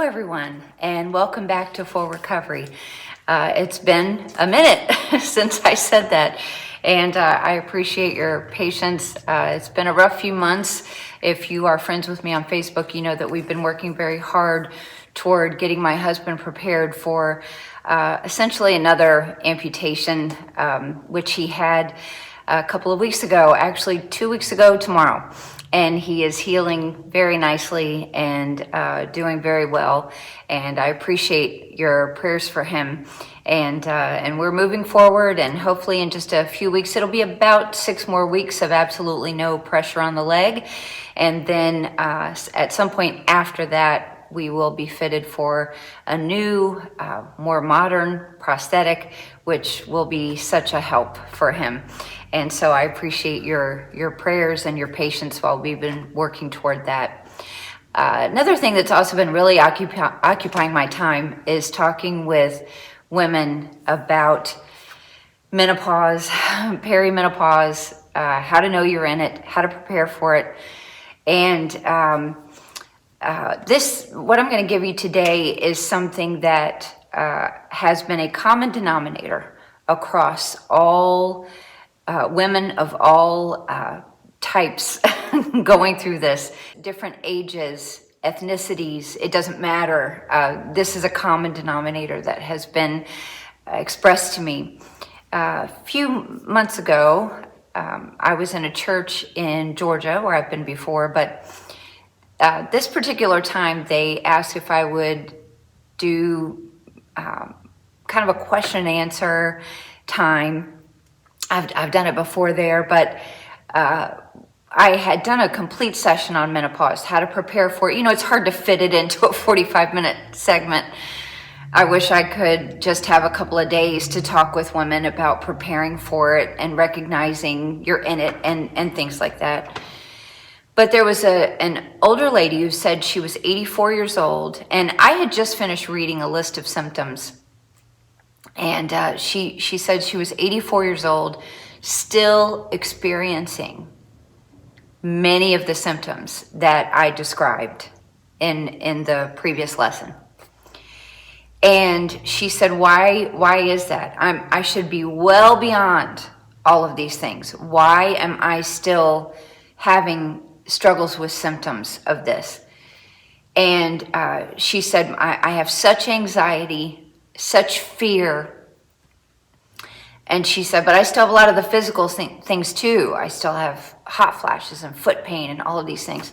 everyone, and welcome back to Full Recovery. It's been a minute since I said that, and I appreciate your patience. It's been a rough few months. If you are friends with me on Facebook, you know that we've been working very hard toward getting my husband prepared for essentially another amputation, which he had a couple of weeks ago, actually 2 weeks ago tomorrow. And he is healing very nicely and doing very well. And I appreciate your prayers for him. And we're moving forward, and hopefully in just a few weeks, it'll be about 6 more weeks of absolutely no pressure on the leg. And then at some point after that, we will be fitted for a new, more modern prosthetic, which will be such a help for him. And so I appreciate your prayers and your patience while we've been working toward that. Another thing that's also been really occupying my time is talking with women about menopause, perimenopause, how to know you're in it, how to prepare for it. And what I'm going to give you today is something that has been a common denominator across all women of all types going through this, different ages, ethnicities, it doesn't matter. This is a common denominator that has been expressed to me. A few months ago, I was in a church in Georgia where I've been before, but this particular time they asked if I would do kind of a question and answer time. I've done it before there, but I had done a complete session on menopause, how to prepare for it. You know, it's hard to fit it into a 45-minute segment. I wish I could just have a couple of days to talk with women about preparing for it and recognizing you're in it and things like that. But there was an older lady who said she was 84 years old, and I had just finished reading a list of symptoms. And she said she was 84 years old, still experiencing many of the symptoms that I described in the previous lesson. And she said, why is that? I should be well beyond all of these things. Why am I still having struggles with symptoms of this? And she said, I have such anxiety, such fear. And she said, but I still have a lot of the physical things too. I still have hot flashes and foot pain and all of these things.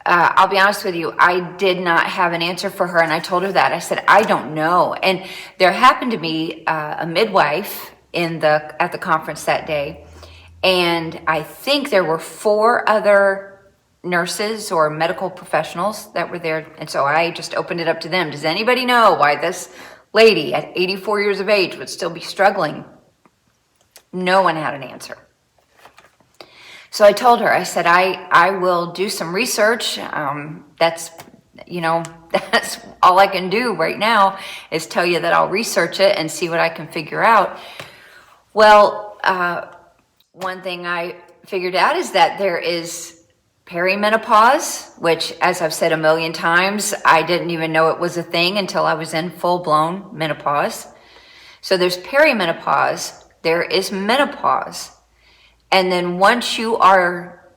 I'll be honest with you, I did not have an answer for her, and I told her that. I said, I don't know. And there happened to be a midwife at the conference that day, and I think there were 4 other nurses or medical professionals that were there, and so I just opened it up to them. Does anybody know why this lady at 84 years of age would still be struggling? No one had an answer. So I told her, I said, I will do some research. That's all I can do right now is tell you that I'll research it and see what I can figure out. Well, one thing I figured out is that there is perimenopause, which, as I've said a million times, I didn't even know it was a thing until I was in full-blown menopause. So there's perimenopause, there is menopause. And then once you are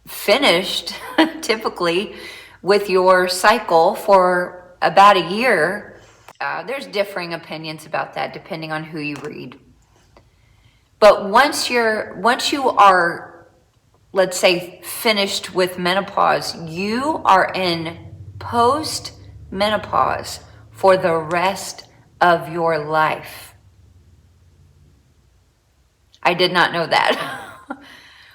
finished, typically, with your cycle for about a year, there's differing opinions about that depending on who you read. But once you are, let's say, finished with menopause, you are in post-menopause for the rest of your life. I did not know that.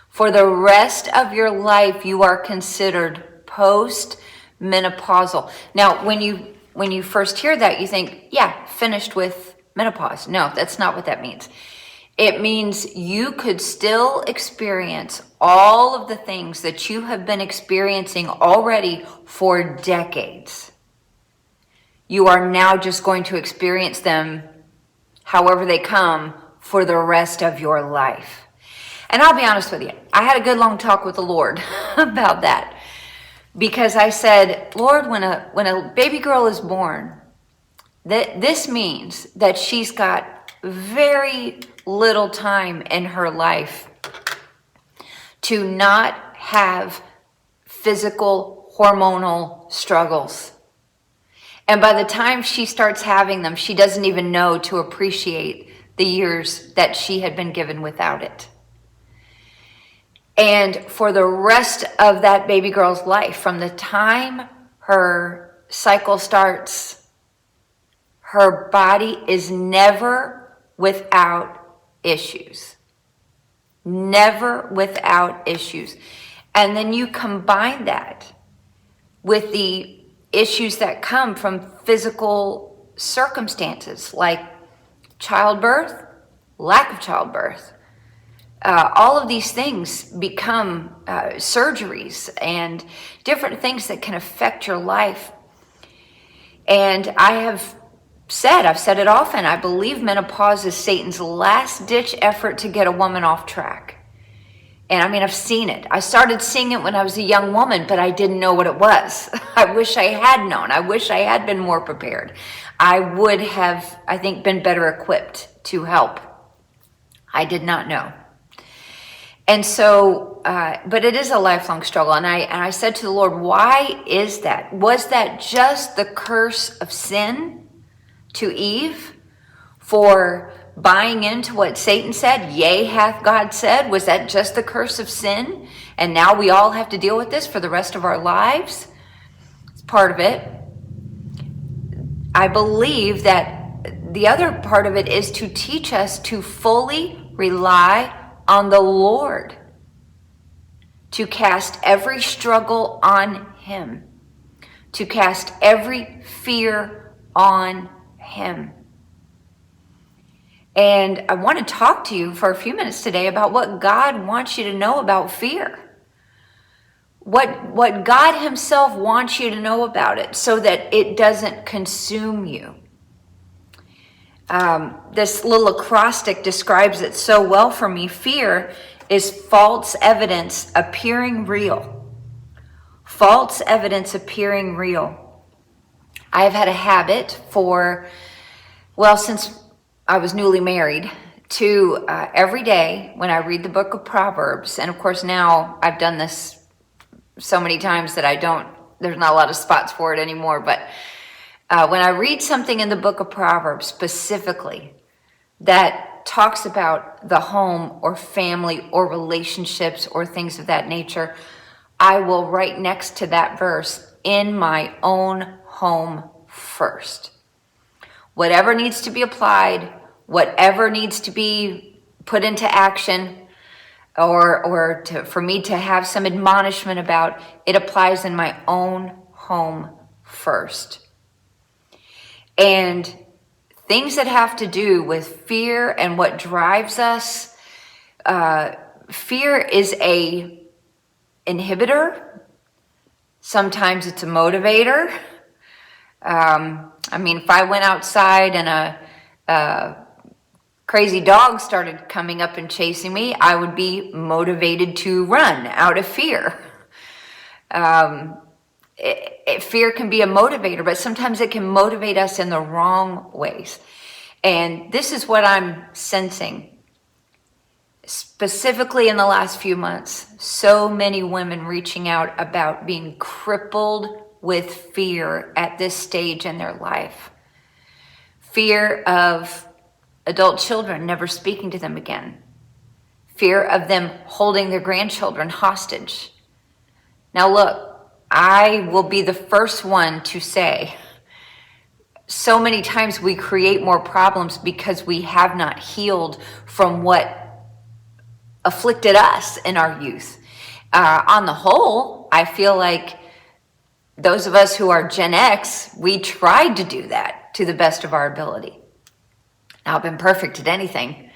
For the rest of your life, you are considered post-menopausal. Now, when you first hear that, you think, yeah, finished with menopause. No, that's not what that means. It means you could still experience all of the things that you have been experiencing already for decades. You are now just going to experience them however they come for the rest of your life. And I'll be honest with you, I had a good long talk with the Lord about that. because I said, Lord, when a baby girl is born, this means that she's got very little time in her life to not have physical hormonal struggles. And by the time she starts having them, she doesn't even know to appreciate the years that she had been given without it. And for the rest of that baby girl's life, from the time her cycle starts, her body is never without issues. Never without issues. And then you combine that with the issues that come from physical circumstances like childbirth, lack of childbirth. All of these things become surgeries and different things that can affect your life. And I've said it often, I believe menopause is Satan's last-ditch effort to get a woman off track. And I mean, I've seen it. I started seeing it when I was a young woman, but I didn't know what it was. I wish I had known. I wish I had been more prepared. I would have, I think, been better equipped to help. I did not know. And so, but it is a lifelong struggle. And I said to the Lord, why is that? Was that just the curse of sin to Eve for buying into what Satan said? Yea, hath God said. Was that just the curse of sin? And now we all have to deal with this for the rest of our lives? It's part of it. I believe that the other part of it is to teach us to fully rely on the Lord, to cast every struggle on Him, to cast every fear on Him. And I want to talk to you for a few minutes today about what God wants you to know about fear. What God Himself wants you to know about it so that it doesn't consume you. This little acrostic describes it so well for me. Fear is false evidence appearing real. False evidence appearing real. I've had a habit since I was newly married, to every day when I read the book of Proverbs, and of course now I've done this so many times that there's not a lot of spots for it anymore, but when I read something in the book of Proverbs specifically that talks about the home or family or relationships or things of that nature, I will write next to that verse, in my own home first. Whatever needs to be applied, whatever needs to be put into action, for me to have some admonishment about, it applies in my own home first. And things that have to do with fear and what drives us, fear is a inhibitor. Sometimes it's a motivator. If I went outside and a crazy dog started coming up and chasing me, I would be motivated to run out of fear. Fear can be a motivator, but sometimes it can motivate us in the wrong ways. And this is what I'm sensing, specifically in the last few months. So many women reaching out about being crippled with fear at this stage in their life. Fear of adult children never speaking to them again. Fear of them holding their grandchildren hostage. Now look, I will be the first one to say, so many times we create more problems because we have not healed from what afflicted us in our youth. On the whole, I feel like those of us who are Gen X, we tried to do that to the best of our ability. Now, I've been perfect at anything,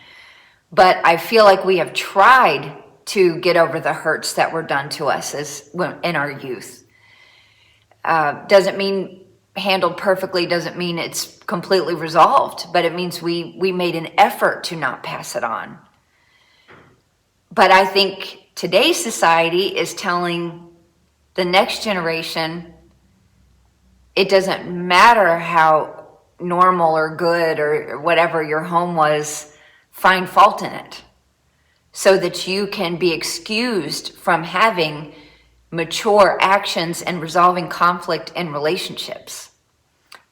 but I feel like we have tried to get over the hurts that were done to us in our youth. Doesn't mean handled perfectly, doesn't mean it's completely resolved, but it means we made an effort to not pass it on. But I think today's society is telling the next generation, it doesn't matter how normal or good or whatever your home was, find fault in it so that you can be excused from having mature actions and resolving conflict in relationships.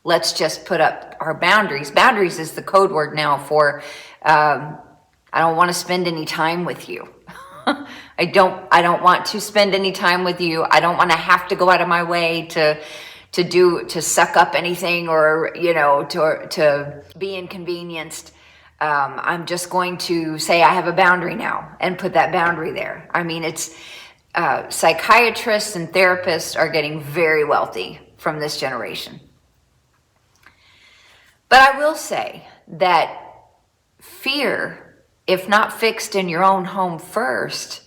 Let's just put up our boundaries. Boundaries is the code word now for I don't want to spend any time with you. I don't want to spend any time with you. I don't want to have to go out of my way to suck up anything or, to be inconvenienced. I'm just going to say I have a boundary now and put that boundary there. I mean, it's psychiatrists and therapists are getting very wealthy from this generation. But I will say that fear, if not fixed in your own home first,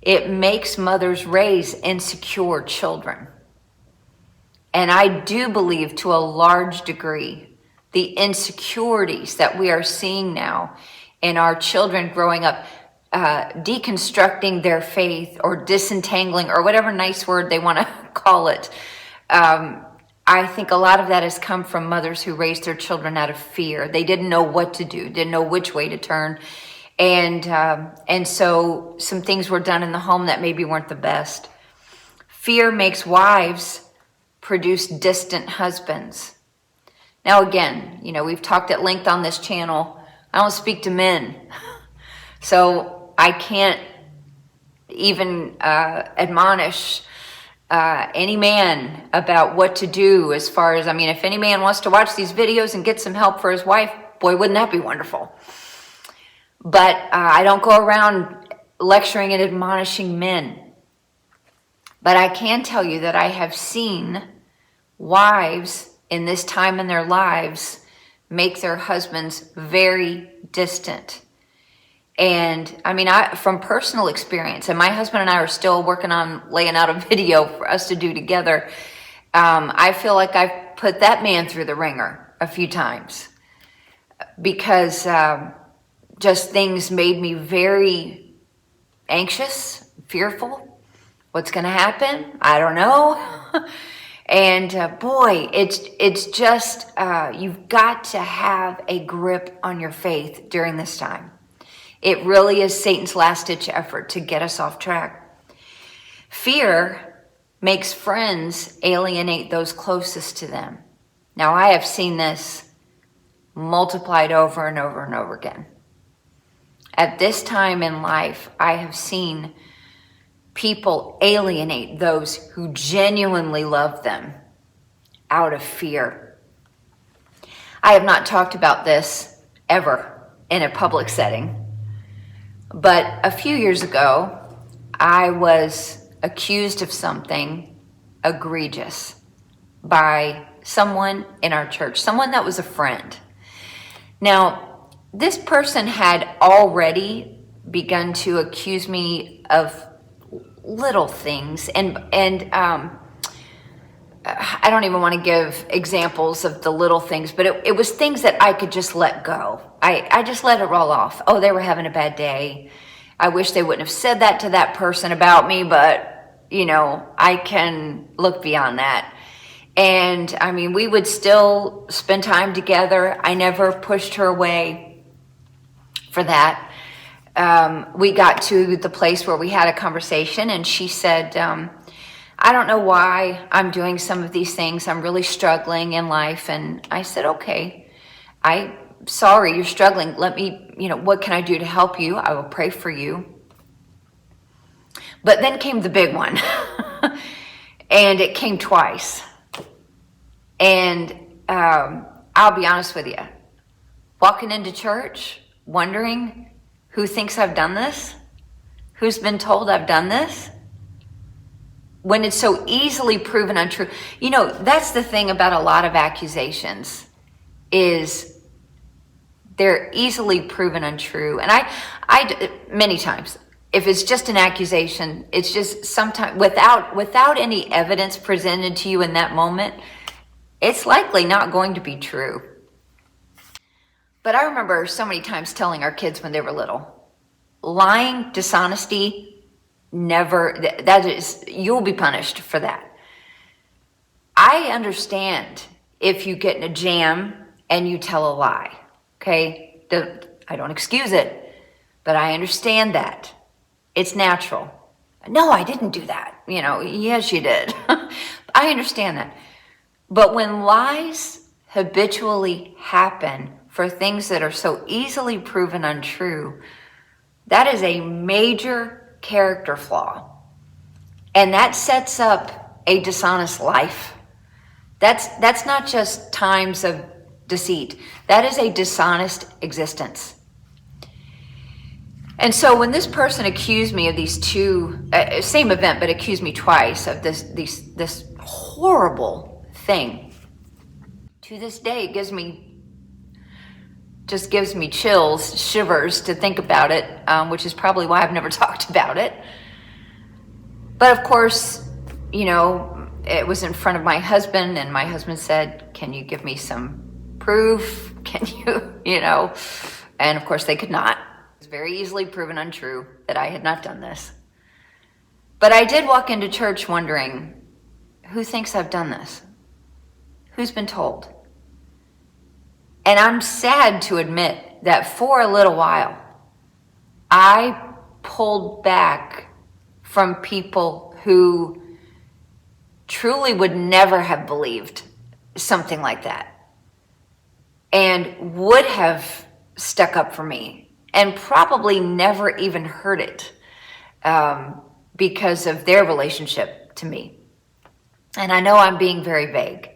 it makes mothers raise insecure children. And I do believe to a large degree, the insecurities that we are seeing now in our children growing up, deconstructing their faith or disentangling or whatever nice word they want to call it. I think a lot of that has come from mothers who raised their children out of fear. They didn't know what to do, didn't know which way to turn. And so some things were done in the home that maybe weren't the best. Fear makes wives produce distant husbands. Now again, we've talked at length on this channel. I don't speak to men. So I can't even admonish any man about what to do as far as, if any man wants to watch these videos and get some help for his wife, boy, wouldn't that be wonderful. But I don't go around lecturing and admonishing men. But I can tell you that I have seen wives in this time in their lives make their husbands very distant. And from personal experience, and my husband and I are still working on laying out a video for us to do together. I feel like I've put that man through the ringer a few times because just things made me very anxious, fearful. What's going to happen? I don't know. And boy, it's just, you've got to have a grip on your faith during this time. It really is Satan's last-ditch effort to get us off track. Fear makes friends alienate those closest to them. Now, I have seen this multiplied over and over and over again. At this time in life, I have seen people alienate those who genuinely love them out of fear. I have not talked about this ever in a public setting. But a few years ago, I was accused of something egregious by someone in our church, someone that was a friend. Now, this person had already begun to accuse me of little things, and I don't even want to give examples of the little things, but it was things that I could just let go. I just let it roll off. Oh, they were having a bad day. I wish they wouldn't have said that to that person about me, but, I can look beyond that. And, we would still spend time together. I never pushed her away for that. We got to the place where we had a conversation, and she said, I don't know why I'm doing some of these things. I'm really struggling in life. And I said, okay, I'm sorry you're struggling. Let me, what can I do to help you? I will pray for you. But then came the big one. And it came twice. And I'll be honest with you. Walking into church, wondering who thinks I've done this? Who's been told I've done this? When it's so easily proven untrue. That's the thing about a lot of accusations is they're easily proven untrue. And I many times, if it's just an accusation, it's just sometimes without any evidence presented to you in that moment, it's likely not going to be true. But I remember so many times telling our kids when they were little, lying, dishonesty Never, that is, you'll be punished for that. I understand if you get in a jam and you tell a lie, okay? I don't excuse it, but I understand that. It's natural. No, I didn't do that. Yes, you did. I understand that. But when lies habitually happen for things that are so easily proven untrue, that is a major character flaw. And that sets up a dishonest life. That's not just times of deceit. That is a dishonest existence. And so when this person accused me of these two, same event, but accused me twice of this horrible thing, to this day, it gives me chills, shivers to think about it, which is probably why I've never talked about it. But of course, it was in front of my husband, and my husband said, "Can you give me some proof? Can you, And of course they could not. It was very easily proven untrue that I had not done this. But I did walk into church wondering, who thinks I've done this? Who's been told? And I'm sad to admit that for a little while, I pulled back from people who truly would never have believed something like that and would have stuck up for me and probably never even heard it because of their relationship to me. And I know I'm being very vague,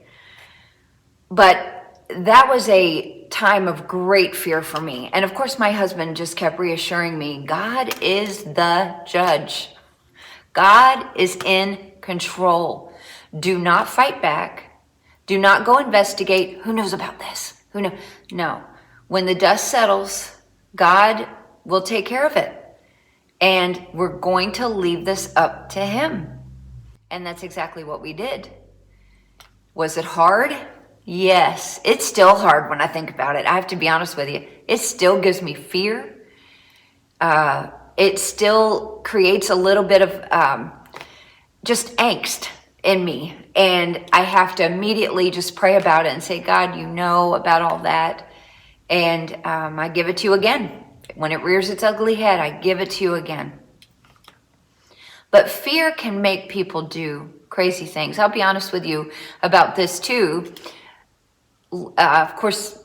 but that was a time of great fear for me. And of course, my husband just kept reassuring me, God is the judge. God is in control. Do not fight back. Do not go investigate. Who knows about this? Who knows? No. When the dust settles, God will take care of it. And we're going to leave this up to him. And that's exactly what we did. Was it hard? Yes. It's still hard when I think about it. I have to be honest with you. It still gives me fear. It still creates a little bit of just angst in me. And I have to immediately just pray about it and say, God, you know about all that. And I give it to you again. When it rears its ugly head, I give it to you again. But fear can make people do crazy things. I'll be honest with you about this too. Of course,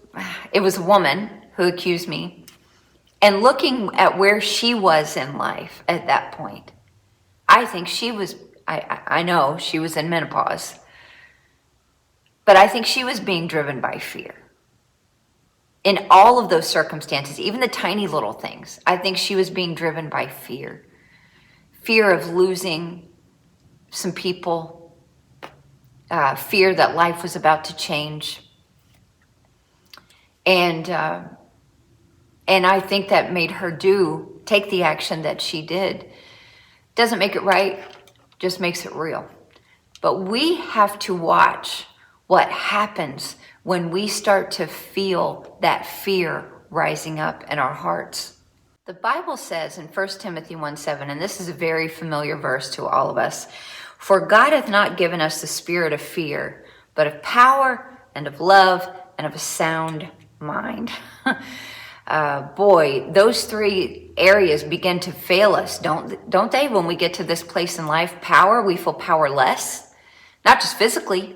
it was a woman who accused me. And looking at where she was in life at that point, I think she was, I know she was in menopause, but I think she was being driven by fear. In all of those circumstances, even the tiny little things, I think she was being driven by fear. Fear of losing some people, fear that life was about to change. And I think that made her take the action that she did. Doesn't make it right, just makes it real. But we have to watch what happens when we start to feel that fear rising up in our hearts. The Bible says in 1 Timothy 1:7, and this is a very familiar verse to all of us, "For God hath not given us the spirit of fear, but of power and of love and of a sound mind." Boy, those three areas begin to fail us, don't they? When we get to this place in life, power, we feel powerless, not just physically,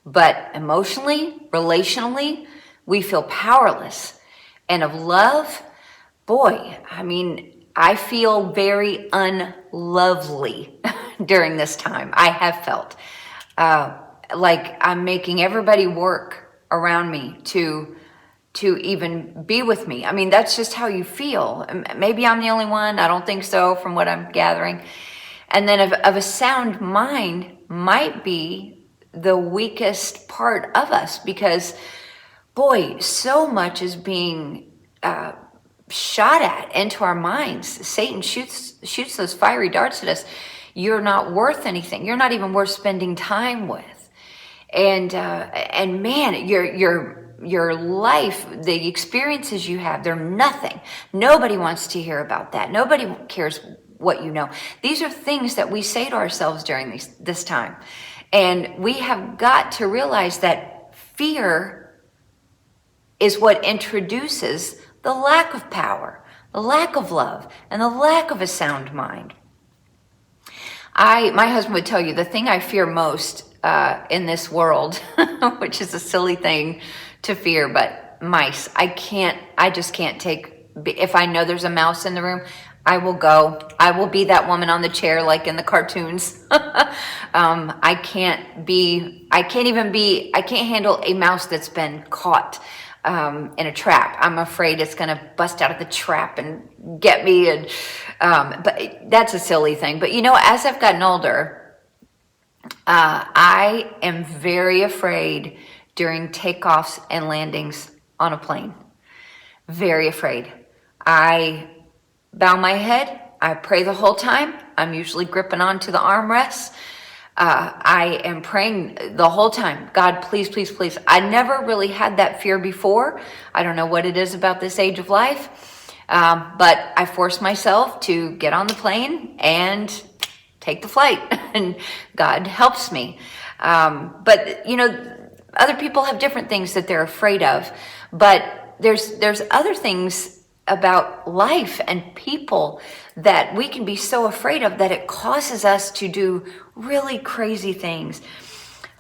but emotionally, relationally, we feel powerless. And of love, boy, I feel very unlovely during this time. I have felt like I'm making everybody work around me to even be with me. That's just how you feel. Maybe I'm the only one. I don't think so from what I'm gathering. And then of a sound mind might be the weakest part of us because, boy, so much is being shot at into our minds. Satan shoots those fiery darts at us. You're not worth anything. You're not even worth spending time with. And man, your life, the experiences you have, they're nothing. Nobody wants to hear about that. Nobody cares what you know. These are things that we say to ourselves during this time. And we have got to realize that fear is what introduces the lack of power, the lack of love, and the lack of a sound mind. My husband would tell you the thing I fear most in this world, which is a silly thing to fear, but mice. I just can't take, if I know there's a mouse in the room, I will go. I will be that woman on the chair like in the cartoons. I can't handle a mouse that's been caught in a trap. I'm afraid it's going to bust out of the trap and get me. And but that's a silly thing. But as I've gotten older, I am very afraid during takeoffs and landings on a plane. Very afraid. I bow my head. I pray the whole time. I'm usually gripping onto the armrests. I am praying the whole time. God, please, please, please. I never really had that fear before. I don't know what it is about this age of life. But I force myself to get on the plane and take the flight. And God helps me. But other people have different things that they're afraid of. But there's other things about life and people that we can be so afraid of that it causes us to do really crazy things.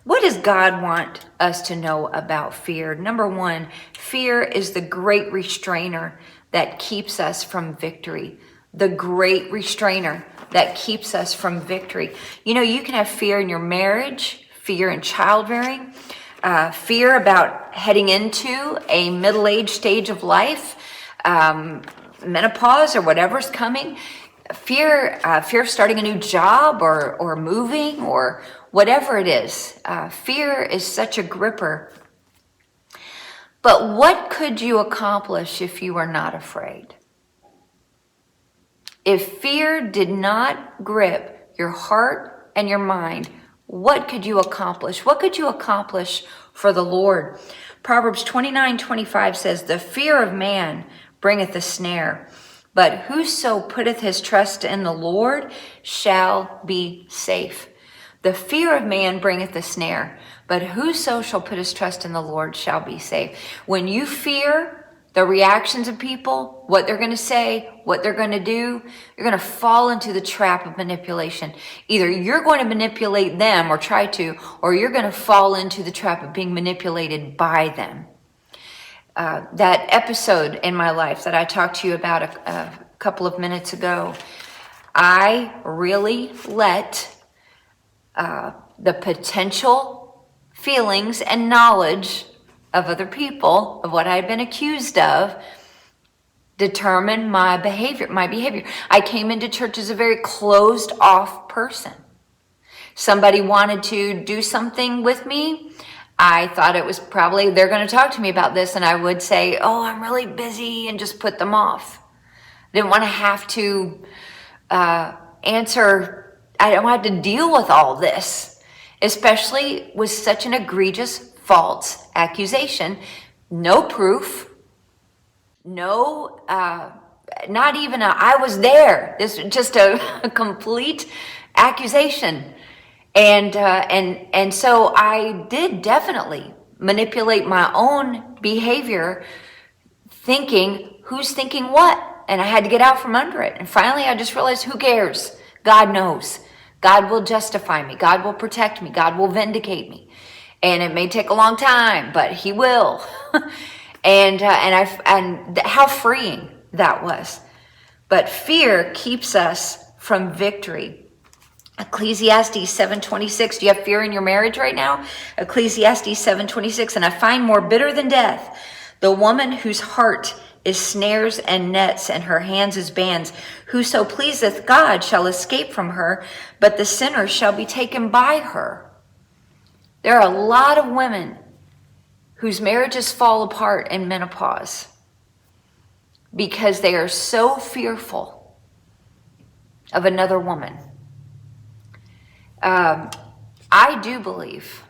What does God want us to know about fear? Number one, fear is the great restrainer that keeps us from victory. The great restrainer that keeps us from victory. You can have fear in your marriage, fear in childbearing, fear about heading into a middle-aged stage of life, menopause or whatever's coming, fear of starting a new job or moving or whatever it is. Fear is such a gripper. But what could you accomplish if you were not afraid? If fear did not grip your heart and your mind, what could you accomplish? What could you accomplish for the Lord? Proverbs 29:25 says, "The fear of man bringeth a snare, but whoso putteth his trust in the Lord shall be safe." The fear of man bringeth a snare, but whoso shall put his trust in the Lord shall be safe. When you fear the reactions of people, what they're going to say, what they're going to do, you're going to fall into the trap of manipulation. Either you're going to manipulate them or try to, or you're going to fall into the trap of being manipulated by them. That episode in my life that I talked to you about a couple of minutes ago, I really let the potential feelings and knowledge of other people, of what I had been accused of, determine my behavior. I came into church as a very closed off person. Somebody wanted to do something with me. I thought it was probably, they're going to talk to me about this, and I would say, "Oh, I'm really busy," and just put them off. I didn't want to have to answer. I don't have to deal with all this, especially with such an egregious false accusation. No proof. No, not even I was there. This was just a complete accusation. And so I did definitely manipulate my own behavior, thinking, who's thinking what? And I had to get out from under it. And finally, I just realized, who cares? God knows. God will justify me. God will protect me. God will vindicate me. And it may take a long time, but he will. and how freeing that was. But fear keeps us from victory. Ecclesiastes 7:26. Do you have fear in your marriage right now? Ecclesiastes 7:26. "And I find more bitter than death the woman whose heart is snares and nets, and her hands is bands. Whoso pleaseth God shall escape from her, but the sinner shall be taken by her." There are a lot of women whose marriages fall apart in menopause because they are so fearful of another woman. I do believe,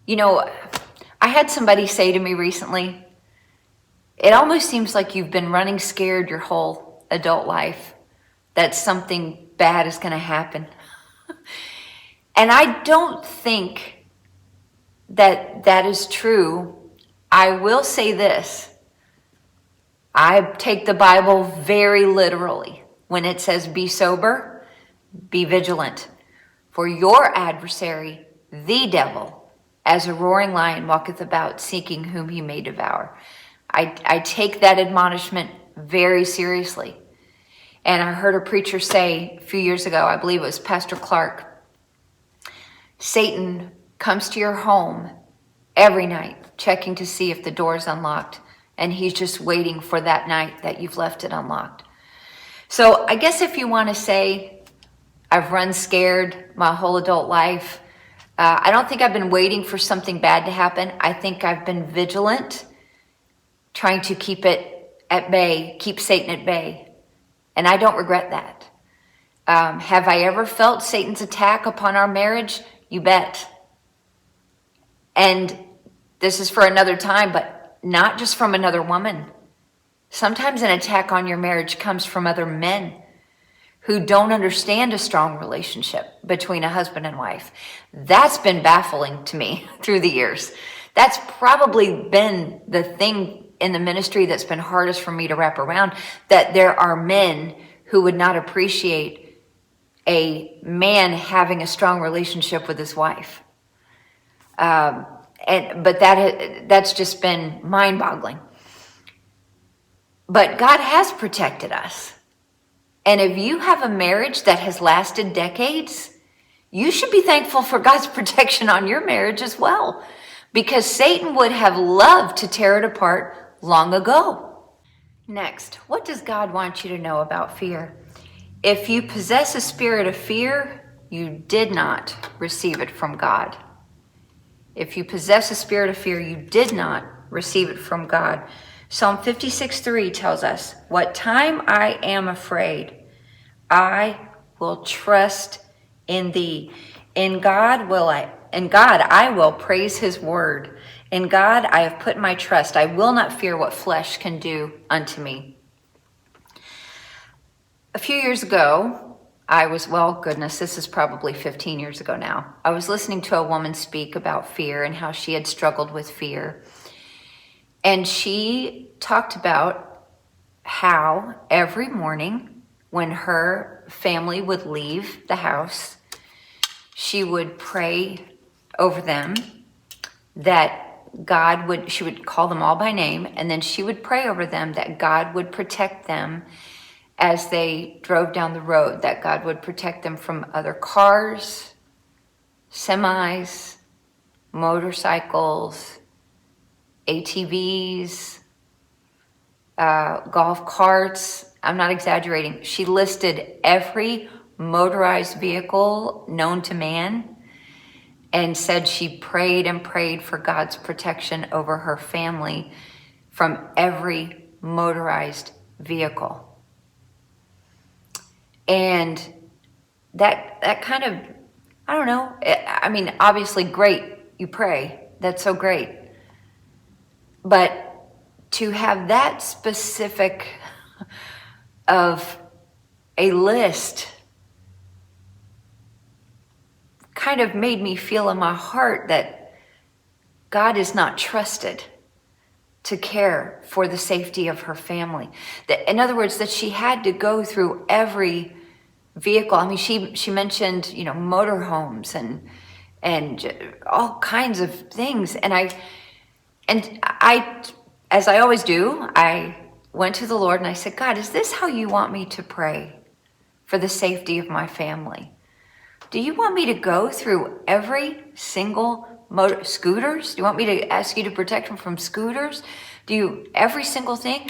I had somebody say to me recently, "It almost seems like you've been running scared your whole adult life, that something bad is going to happen. And I don't think that that is true. I will say this. I take the Bible very literally when it says be sober, be vigilant. For your adversary, the devil, as a roaring lion walketh about seeking whom he may devour. I take that admonishment very seriously. And I heard a preacher say a few years ago, I believe it was Pastor Clark, Satan comes to your home every night, checking to see if the door is unlocked. And he's just waiting for that night that you've left it unlocked. So I guess if you want to say, I've run scared my whole adult life, I don't think I've been waiting for something bad to happen. I think I've been vigilant, trying to keep it at bay, keep Satan at bay. And I don't regret that. Have I ever felt Satan's attack upon our marriage? You bet. And this is for another time, but not just from another woman. Sometimes an attack on your marriage comes from other men who don't understand a strong relationship between a husband and wife. That's been baffling to me through the years. That's probably been the thing in the ministry that's been hardest for me to wrap around, that there are men who would not appreciate a man having a strong relationship with his wife. But that's just been mind-boggling. But God has protected us. And if you have a marriage that has lasted decades, you should be thankful for God's protection on your marriage as well, because Satan would have loved to tear it apart long ago. Next, what does God want you to know about fear? If you possess a spirit of fear, you did not receive it from God. If you possess a spirit of fear, you did not receive it from God. Psalm 56:3 tells us, what time I am afraid, I will trust in thee. In God I will praise his word. In God I have put my trust. I will not fear what flesh can do unto me. A few years ago, this is probably 15 years ago now. I was listening to a woman speak about fear and how she had struggled with fear. And she talked about how every morning when her family would leave the house, she would pray over them that she would call them all by name, and then she would pray over them that God would protect them as they drove down the road, that God would protect them from other cars, semis, motorcycles, ATVs, golf carts. I'm not exaggerating. She listed every motorized vehicle known to man and said she prayed and prayed for God's protection over her family from every motorized vehicle. And that kind of, I don't know, I mean, obviously great, you pray, that's so great. But to have that specific of a list kind of made me feel in my heart that God is not trusted to care for the safety of her family. That, in other words, that she had to go through every vehicle. I mean, she mentioned, motorhomes and all kinds of things. And I, as I always do, I went to the Lord and I said, God, is this how you want me to pray for the safety of my family? Do you want me to go through every single scooters? Do you want me to ask you to protect them from scooters? Every single thing?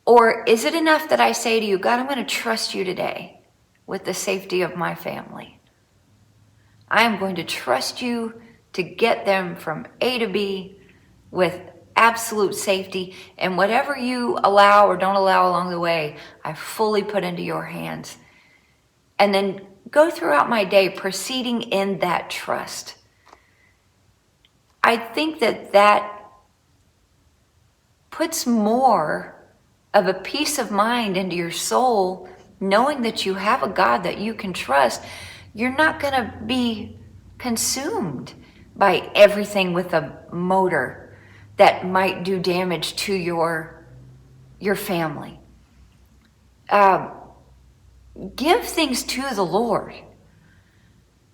Or is it enough that I say to you, God, I'm going to trust you today with the safety of my family? I am going to trust you to get them from A to B with absolute safety, and whatever you allow or don't allow along the way, I fully put into your hands. And then go throughout my day proceeding in that trust. I think that puts more of a peace of mind into your soul knowing that you have a God that you can trust, you're not going to be consumed by everything with a motor that might do damage to your family. Give things to the Lord,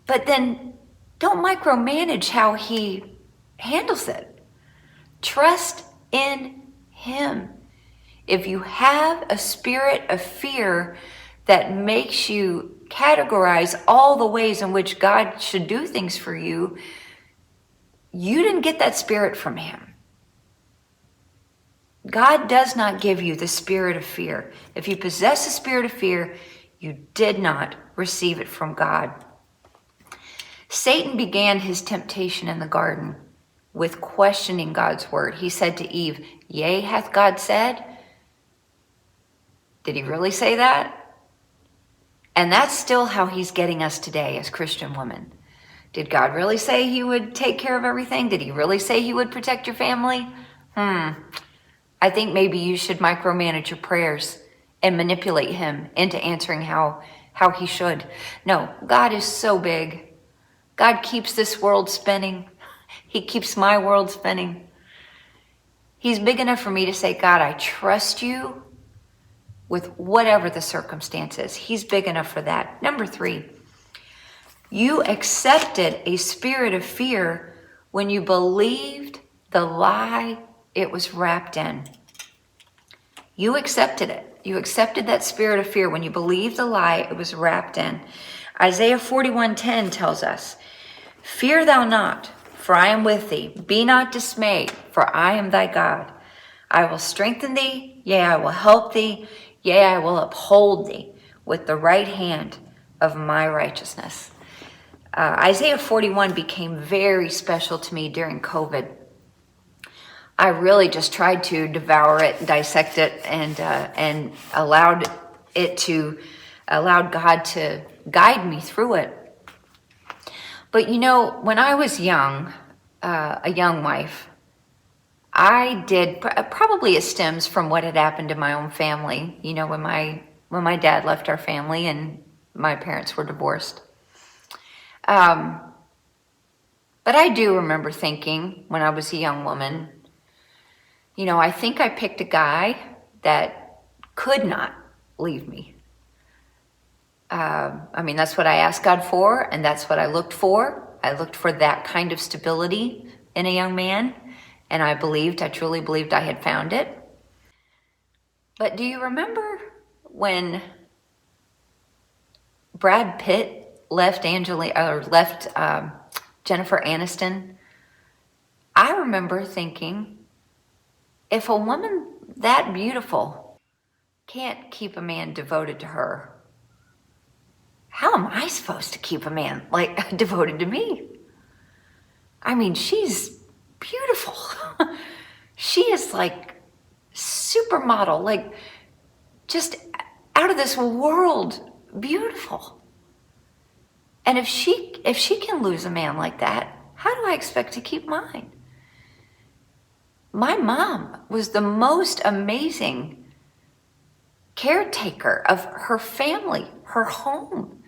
but then don't micromanage how he handles it. Trust in him. If you have a spirit of fear that makes you categorize all the ways in which God should do things for you, you didn't get that spirit from him. God does not give you the spirit of fear. If you possess the spirit of fear, you did not receive it from God. Satan began his temptation in the garden with questioning God's word. He said to Eve, "Yea, hath God said?" Did he really say that? And that's still how he's getting us today as Christian women. Did God really say he would take care of everything? Did he really say he would protect your family? I think maybe you should micromanage your prayers and manipulate him into answering how he should. No, God is so big. God keeps this world spinning. He keeps my world spinning. He's big enough for me to say, God, I trust you with whatever the circumstances. He's big enough for that. Number 3, you accepted a spirit of fear when you believed the lie it was wrapped in. You accepted it. You accepted that spirit of fear when you believed the lie it was wrapped in. Isaiah 41:10 tells us, "Fear thou not, for I am with thee. Be not dismayed, for I am thy God. I will strengthen thee, yea, I will help thee, yea, I will uphold thee with the right hand of my righteousness." Isaiah 41 became very special to me during COVID. I really just tried to devour it, dissect it, and allowed God to guide me through it. But you know, when I was young, a young wife, I did, probably it stems from what had happened in my own family. You know, when my dad left our family and my parents were divorced. But I do remember thinking when I was a young woman, you know, I think I picked a guy that could not leave me. That's what I asked God for, and that's what I looked for. I looked for that kind of stability in a young man, and I truly believed I had found it. But do you remember when Brad Pitt left Jennifer Aniston? I remember thinking, if a woman that beautiful can't keep a man devoted to her, how am I supposed to keep a man devoted to me? I mean, she's beautiful. She is like supermodel, just out of this world beautiful. And if she can lose a man like that, how do I expect to keep mine? My mom was the most amazing caretaker of her family, her home.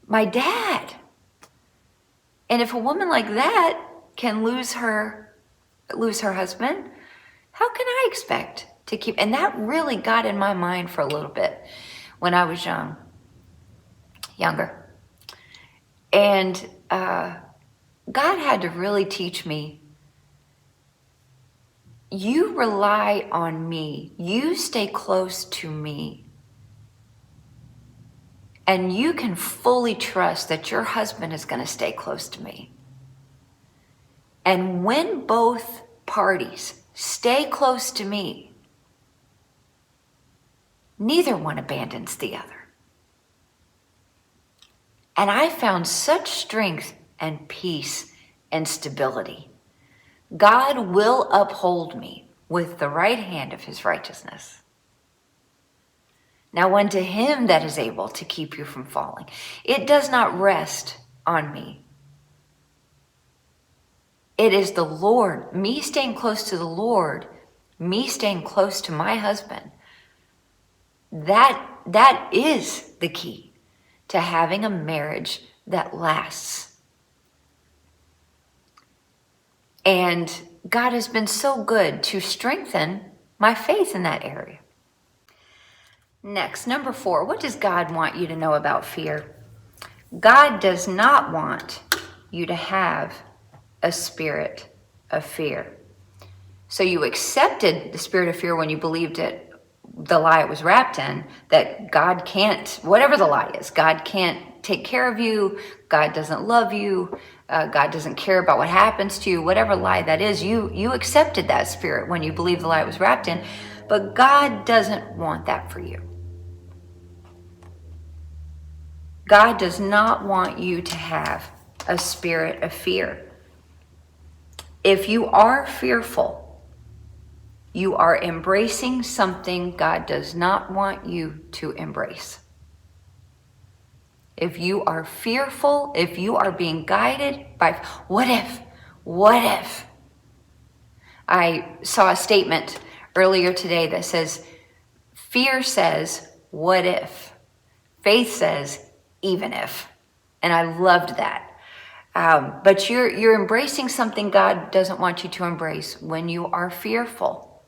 My dad. And if a woman like that can lose her husband, how can I expect to keep? And that really got in my mind for a little bit when I was younger. And God had to really teach me, you rely on me, you stay close to me, and you can fully trust that your husband is going to stay close to me. And when both parties stay close to me, neither one abandons the other. And I found such strength and peace and stability. God will uphold me with the right hand of his righteousness. Now unto him that is able to keep you from falling. It does not rest on me. It is the Lord, me staying close to the Lord, me staying close to my husband. That that is the key to having a marriage that lasts. And God has been so good to strengthen my faith in that area. Next, number 4, what does God want you to know about fear? God does not want you to have a spirit of fear. So you accepted the spirit of fear when you believed it, the lie it was wrapped in, that God can't, whatever the lie is, God can't take care of you, God doesn't love you, God doesn't care about what happens to you, whatever lie that is, you accepted that spirit when you believed the lie it was wrapped in, but God doesn't want that for you. God does not want you to have a spirit of fear. If you are fearful, you are embracing something God does not want you to embrace. If you are fearful, if you are being guided by what if? I saw a statement earlier today that says, fear says, what if? Faith says, even if. And I loved that. But you're embracing something God doesn't want you to embrace when you are fearful.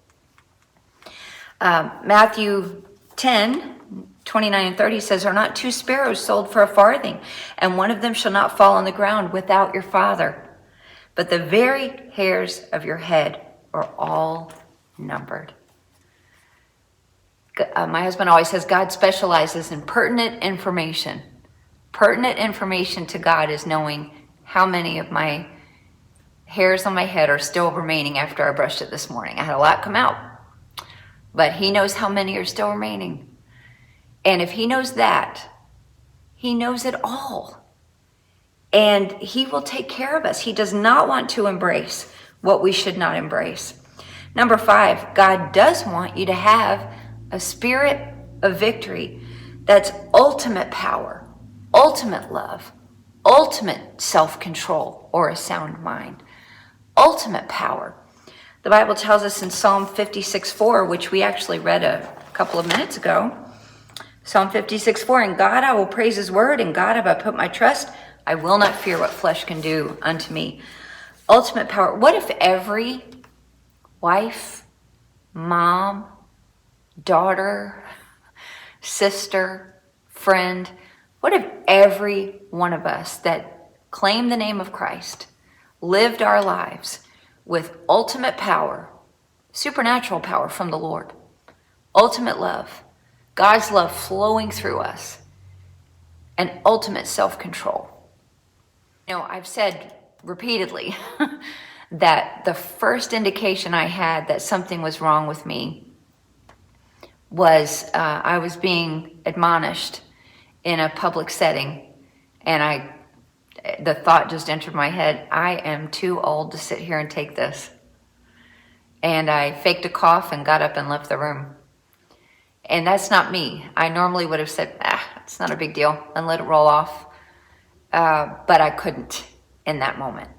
Matthew 10:29 and 30 says, are not 2 sparrows sold for a farthing, and one of them shall not fall on the ground without your Father? But the very hairs of your head are all numbered. My husband always says God specializes in pertinent information. Pertinent information to God is knowing how many of my hairs on my head are still remaining after I brushed it this morning. I had a lot come out, but he knows how many are still remaining. And if he knows that, he knows it all. And he will take care of us. He does not want to embrace what we should not embrace. Number 5, God does want you to have a spirit of victory that's ultimate power, ultimate love, ultimate self-control, or a sound mind. Ultimate power. The Bible tells us in Psalm 56:4, which we actually read a couple of minutes ago, Psalm 56:4, in God I will praise his word, in God have I put my trust, I will not fear what flesh can do unto me. Ultimate power. What if every wife, mom, daughter, sister, friend, what if every one of us that claimed the name of Christ lived our lives with ultimate power, supernatural power from the Lord, ultimate love, God's love flowing through us, and ultimate self-control? You know, I've said repeatedly that the first indication I had that something was wrong with me was I was being admonished in a public setting, and the thought just entered my head, I am too old to sit here and take this. And I faked a cough and got up and left the room. And that's not me. I normally would have said, it's not a big deal, and let it roll off. But I couldn't in that moment.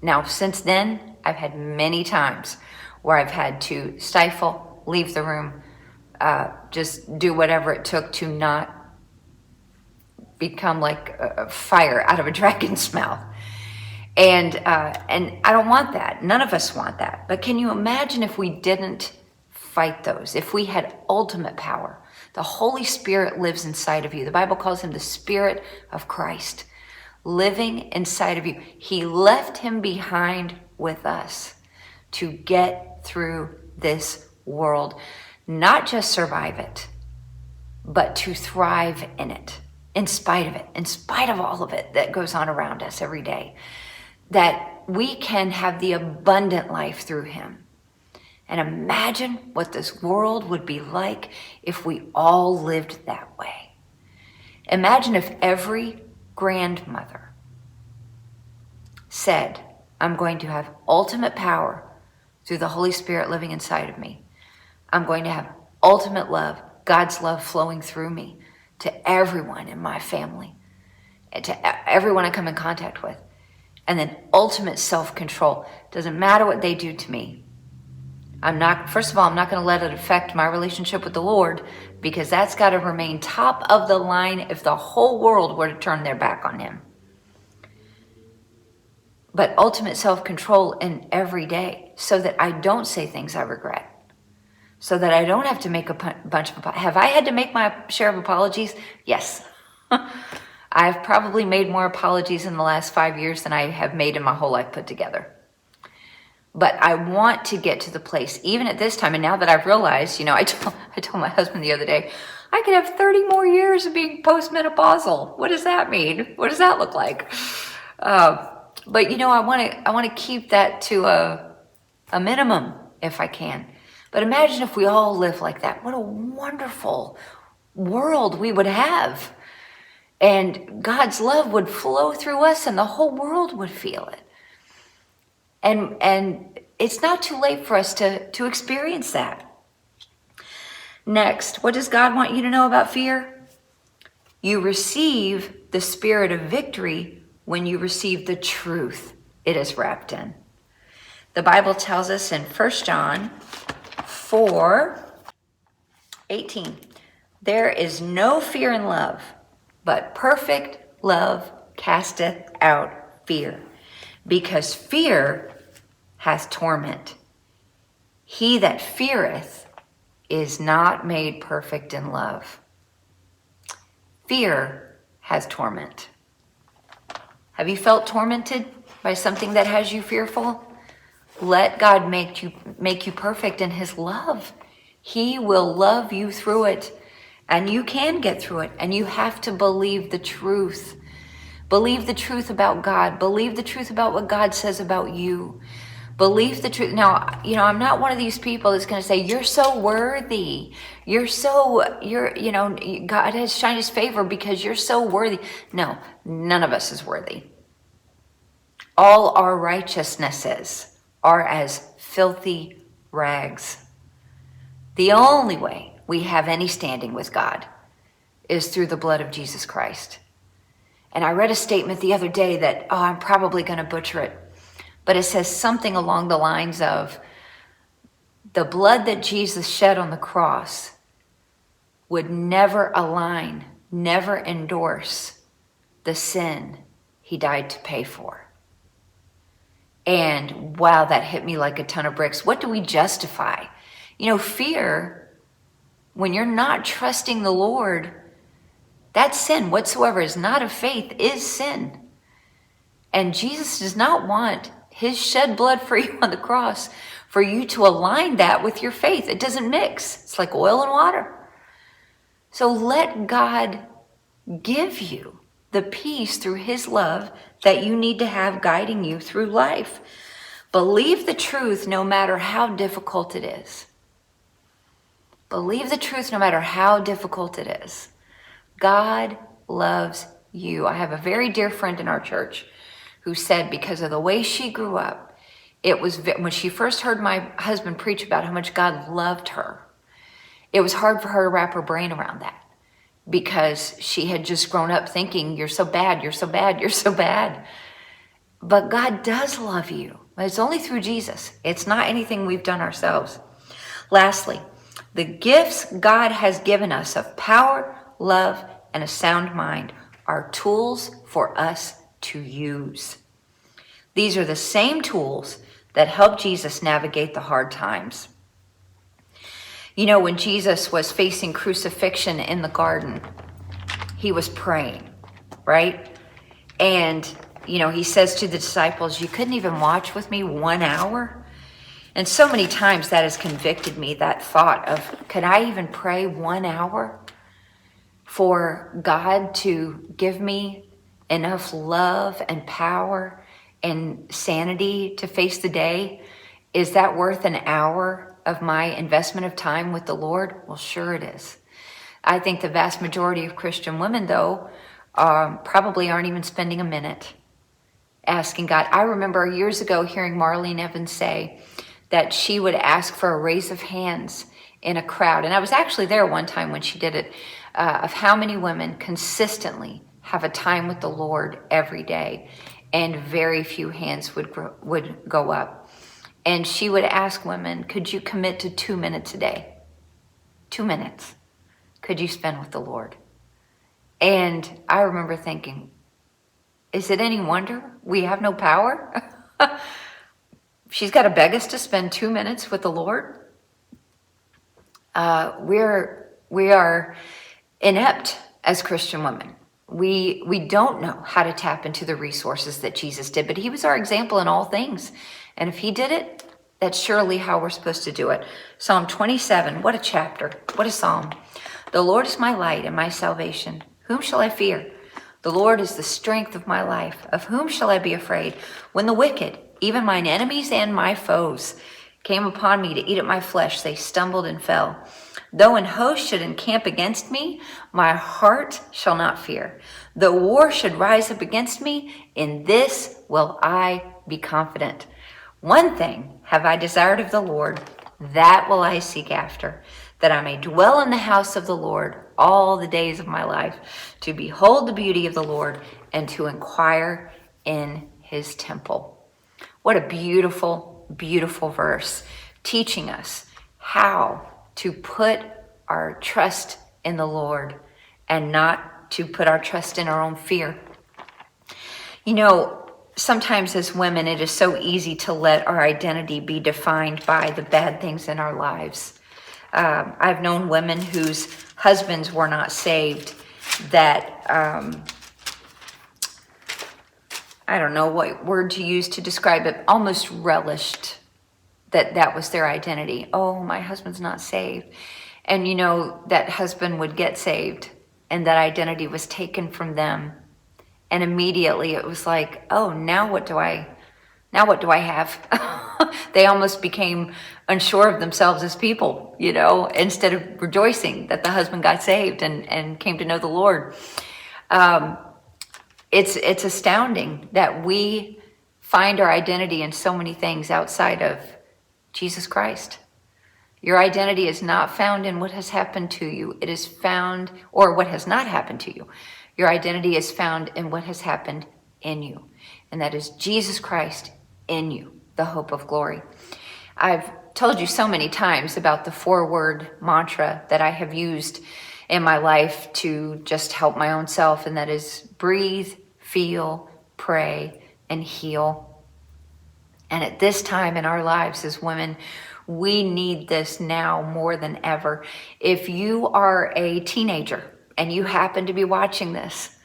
Now, since then, I've had many times where I've had to stifle, leave the room, just do whatever it took to not become like a fire out of a dragon's mouth. And I don't want that. None of us want that. But can you imagine if we didn't fight those? If we had ultimate power? The Holy Spirit lives inside of you. The Bible calls him the Spirit of Christ living inside of you. He left him behind with us to get through this world. Not just survive it, but to thrive in it. In spite of it, in spite of all of it that goes on around us every day, that we can have the abundant life through him. And imagine what this world would be like if we all lived that way. Imagine if every grandmother said, I'm going to have ultimate power through the Holy Spirit living inside of me. I'm going to have ultimate love, God's love flowing through me, to everyone in my family, and to everyone I come in contact with. And then ultimate self-control. Doesn't matter what they do to me. First of all, I'm not going to let it affect my relationship with the Lord, because that's got to remain top of the line if the whole world were to turn their back on him. But ultimate self-control in every day, so that I don't say things I regret, so that I don't have to make a bunch of apologies. Have I had to make my share of apologies? Yes. I've probably made more apologies in the last 5 years than I have made in my whole life put together. But I want to get to the place, even at this time, and now that I've realized, I told my husband the other day, I could have 30 more years of being postmenopausal. What does that mean? What does that look like? But I want to keep that to a minimum if I can. But imagine if we all live like that. What a wonderful world we would have. And God's love would flow through us, and the whole world would feel it. And it's not too late for us to experience that. Next, what does God want you to know about fear? You receive the spirit of victory when you receive the truth it is wrapped in. The Bible tells us in 1 John 4:18, there is no fear in love, but perfect love casteth out fear, because fear hath torment. He that feareth is not made perfect in love. Fear has torment. Have you felt tormented by something that has you fearful? Let God make you perfect in his love. He will love you through it, and you can get through it, and you have to believe the truth. Believe the truth about God. Believe the truth about what God says about you. Believe the truth. Now, I'm not one of these people that's going to say, you're so worthy. God has shined his favor because you're so worthy. No, none of us is worthy. All our righteousnesses are as filthy rags. The only way we have any standing with God is through the blood of Jesus Christ. And I read a statement the other day that, I'm probably going to butcher it, but it says something along the lines of, the blood that Jesus shed on the cross would never align, never endorse the sin he died to pay for. And wow, that hit me like a ton of bricks. What do we justify? Fear, when you're not trusting the Lord, that's sin. Whatsoever is not of faith is sin. And Jesus does not want his shed blood for you on the cross for you to align that with your faith. It doesn't mix. It's like oil and water. So let God give you the peace through his love that you need to have guiding you through life. Believe the truth no matter how difficult it is. Believe the truth no matter how difficult it is. God loves you. I have a very dear friend in our church who said, because of the way she grew up, it was when she first heard my husband preach about how much God loved her, it was hard for her to wrap her brain around that, because she had just grown up thinking, you're so bad, you're so bad, you're so bad. But God does love you. It's only through Jesus. It's not anything we've done ourselves. Lastly, the gifts God has given us of power, love, and a sound mind are tools for us to use. These are the same tools that help Jesus navigate the hard times. When Jesus was facing crucifixion in the garden, he was praying, right? And, he says to the disciples, you couldn't even watch with me 1 hour? And so many times that has convicted me, that thought of, could I even pray 1 hour for God to give me enough love and power and sanity to face the day? Is that worth an hour of my investment of time with the Lord? Well, sure it is. I think the vast majority of Christian women, though, probably aren't even spending a minute asking God. I remember years ago hearing Marlene Evans say that she would ask for a raise of hands in a crowd. And I was actually there one time when she did it, of how many women consistently have a time with the Lord every day, and very few hands would go up. And she would ask women, could you commit to 2 minutes a day? 2 minutes could you spend with the Lord? And I remember thinking, is it any wonder we have no power? She's got to beg us to spend 2 minutes with the Lord. We are inept as Christian women. We don't know how to tap into the resources that Jesus did, but he was our example in all things. And if he did it, that's surely how we're supposed to do it. Psalm 27, what a chapter, what a psalm. The Lord is my light and my salvation. Whom shall I fear? The Lord is the strength of my life. Of whom shall I be afraid? When the wicked, even mine enemies and my foes, came upon me to eat at my flesh, they stumbled and fell. Though an host should encamp against me, my heart shall not fear. Though war should rise up against me, in this will I be confident. One thing have I desired of the Lord, that will I seek after, that I may dwell in the house of the Lord all the days of my life, to behold the beauty of the Lord and to inquire in his temple. What a beautiful, beautiful verse, teaching us how to put our trust in the Lord and not to put our trust in our own fear. You know, sometimes as women, it is so easy to let our identity be defined by the bad things in our lives. I've known women whose husbands were not saved that, I don't know what word to use to describe it, almost relished that was their identity. Oh, my husband's not saved. And you know, that husband would get saved and that identity was taken from them. And immediately it was like, oh, now what do I have? They almost became unsure of themselves as people, you know, instead of rejoicing that the husband got saved and came to know the Lord. It's astounding that we find our identity in so many things outside of Jesus Christ. Your identity is not found in what has happened to you. It is found, or what has not happened to you. Your identity is found in what has happened in you. And that is Jesus Christ in you, the hope of glory. I've told you so many times about the 4-word mantra that I have used in my life to just help my own self. And that is breathe, feel, pray, and heal. And at this time in our lives as women, we need this now more than ever. If you are a teenager and you happen to be watching this,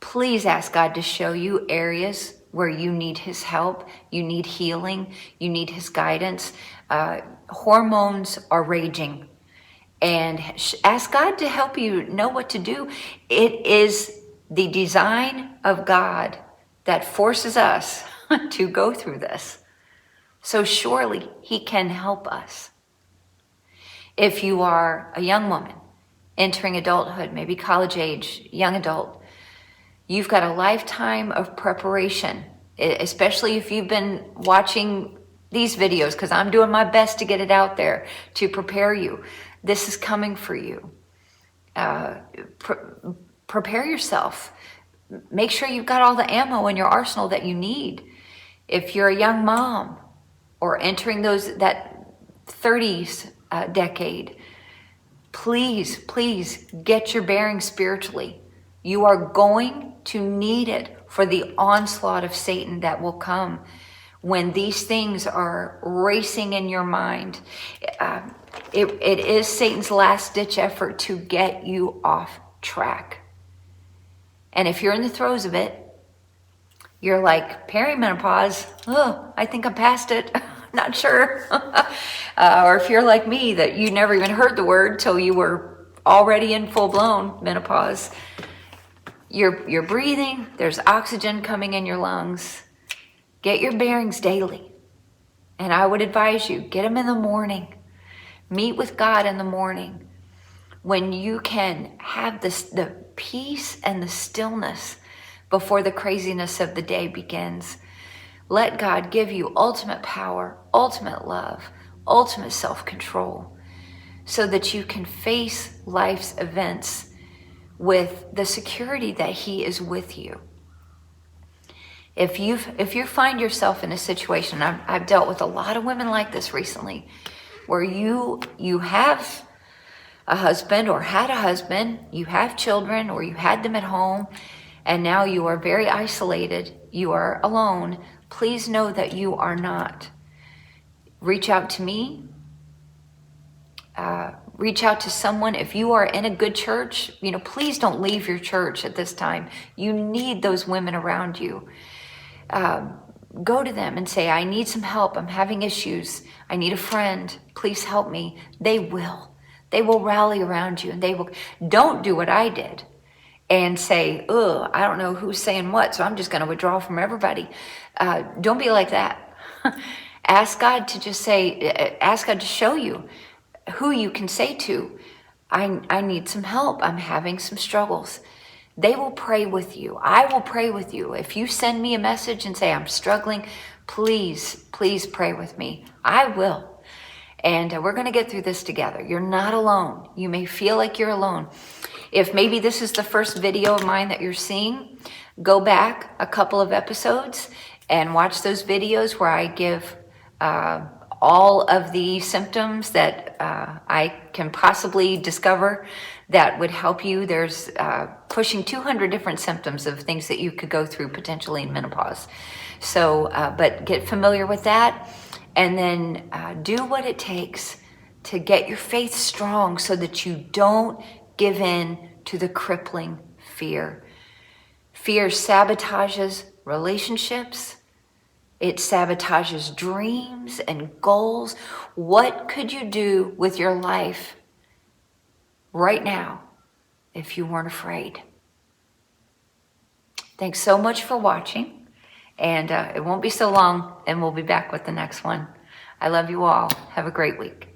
please ask God to show you areas where you need his help, you need healing, you need his guidance. Hormones are raging, and ask God to help you know what to do. It is the design of God that forces us to go through this. So surely he can help us. If you are a young woman entering adulthood, maybe college age, young adult, you've got a lifetime of preparation, especially if you've been watching these videos, because I'm doing my best to get it out there to prepare you. This is coming for you. Prepare yourself. Make sure you've got all the ammo in your arsenal that you need. If you're a young mom or entering that 30s decade, please get your bearings spiritually. You are going to need it for the onslaught of Satan that will come when these things are racing in your mind. It is Satan's last-ditch effort to get you off track. And if you're in the throes of it, you're like, perimenopause, oh, I think I'm past it, not sure. Or if you're like me, that you never even heard the word till you were already in full-blown menopause. You're breathing, there's oxygen coming in your lungs. Get your bearings daily. And I would advise you, get them in the morning. Meet with God in the morning when you can have the peace and the stillness before the craziness of the day begins. Let God give you ultimate power, ultimate love, ultimate self-control, so that you can face life's events with the security that he is with you. If you find yourself in a situation, I've dealt with a lot of women like this recently, where you have a husband or had a husband, you have children or you had them at home, and now you are very isolated, you are alone. Please know that you are not. Reach out to me. Reach out to someone. If you are in a good church, please don't leave your church at this time. You need those women around you. Go to them and say, I need some help. I'm having issues. I need a friend. Please help me. They will. They will rally around you, and they will. Don't do what I did and say, oh, I don't know who's saying what, so I'm just going to withdraw from everybody. Don't be like that. Ask God to show you who you can say to, I need some help. I'm having some struggles. They will pray with you. I will pray with you. If you send me a message and say, I'm struggling, please pray with me. I will. And we're going to get through this together. You're not alone. You may feel like you're alone. If maybe this is the first video of mine that you're seeing, go back a couple of episodes and watch those videos where I give all of the symptoms that I can possibly discover that would help you. There's pushing 200 different symptoms of things that you could go through potentially in menopause. So, but get familiar with that, and then do what it takes to get your faith strong so that you don't give in to the crippling fear. Fear sabotages relationships. It sabotages dreams and goals. What could you do with your life right now if you weren't afraid? Thanks so much for watching. And it won't be so long, and we'll be back with the next one. I love you all. Have a great week.